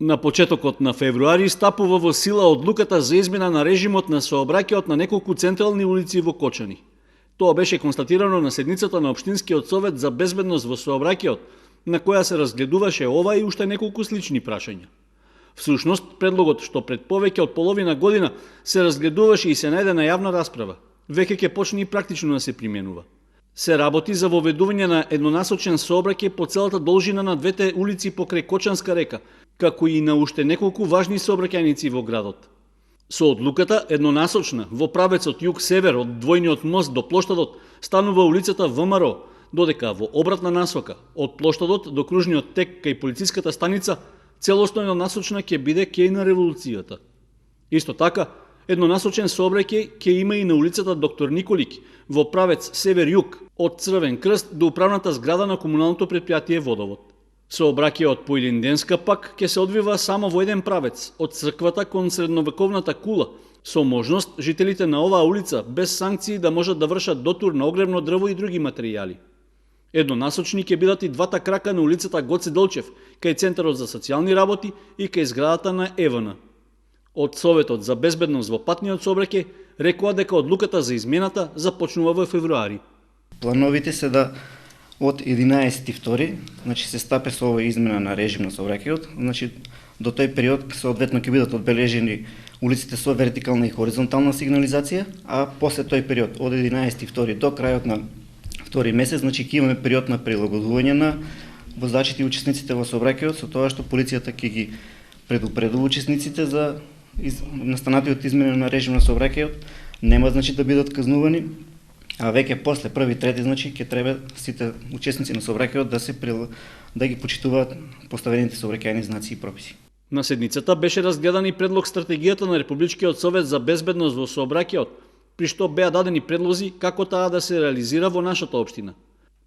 На почетокот на февруари стапува во сила одлуката за измена на режимот на сообраќајот на неколку централни улици во Кочани. Тоа беше констатирано на седницата на Општинскиот совет за безбедност во сообраќајот, на која се разгледуваше ова и уште неколку слични прашања. Всушност, предлогот што пред повеќе од половина година се разгледуваше и се најде на јавна расправа, веќе ќе почне и практично да се применува. Се работи за воведување на еднонасочен сообраќај по целата должина на двете улици покрај Кочанска река, како и на уште неколку важни сообраќајници во градот. Со одлуката еднонасочна во правецот југ-север од двојниот мост до плоштадот станува улицата ВМРО, додека во обратна насока од плоштадот до кружниот тек кај полициската станица целосно еднонасочна ќе биде кеј на револуцијата. Исто така, еднонасочен сообраќај ќе има и на улицата Доктор Николик во правец север-југ од Црвен крст до управната зграда на комуналното претпријатие Водовод. Сообраќајот по Илинденска пак ќе се одвива само во еден правец, од црквата кон средновековната кула, со можност жителите на оваа улица без санкции да можат да вршат дотур на огревно дрво и други материјали. Еднонасочни ќе бидат и двата крака на улицата Гоце Делчев, кај Центарот за социјални работи и кај зградата на ЕВН. Од Советот за безбедност во патниот сообраќај рекоа дека одлуката за измената започнува во февруари. Плановите се да од 11.2, значи се стапе со ова измена на режим на сообраќајот, значи до тој период соодветно ќе бидат одбележени улиците со вертикална и хоризонтална сигнализација, а после тој период од 11.2 до крајот на втори месец, значи ќе имаме период на прилагодување на возачите и учесниците во сообраќајот, со тоа што полицијата ќе ги предупредува учесниците за настанатиот измена на режим на сообраќајот, нема значи да бидат казнувани, а веќе после први трети значи ќе треба сите учесници на сообраќајот да ги почитуваат поставените сообраќајни знаци и прописи. На седницата беше разгледан и предлог стратегијата на Републичкиот совет за безбедност во сообраќајот, при што беа дадени предлози како таа да се реализира во нашата општина.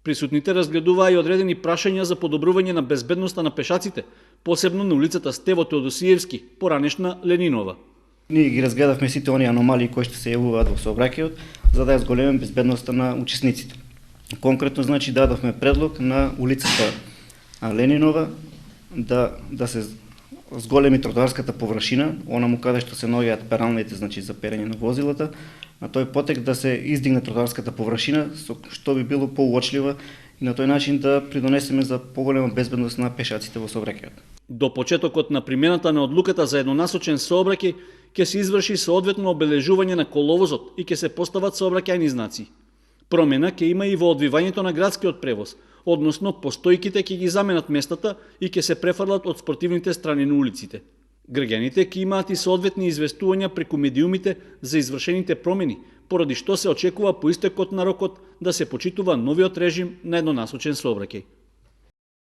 Присутните разгледуваа и одредени прашања за подобрување на безбедноста на пешаците, посебно на улицата Стево Теодосиевски, поранешна Ленинова. Ние ги разгледавме сите оние аномалии кои што се јавуваат во сообраќајот, за да ја зголемиме безбедноста на учесниците. Конкретно, значи, дадовме предлог на улицата Ленинова да се зголеми тротоарската површина, онаму каде што се наоѓаат пералните, значи за перење на возилата, на тој потек да се издигне тротоарската површина, што би било поуочлива и на тој начин да придонесеме за поголема безбедност на пешаците во сообраќајот. До почетокот на примената на одлуката за еднонасочен сообраќај ќе се изврши соодветно обележување на коловозот и ќе се постават сообраќајни знаци. Промена ќе има и во одвивањето на градскиот превоз, односно постојките ќе ги заменат местата и ќе се префрлат од спортивните страни на улиците. Граѓаните ќе имаат и соодветни известувања преку медиумите за извршените промени, поради што се очекува по истекот на рокот да се почитува новиот режим на еднонасочен сообраќај.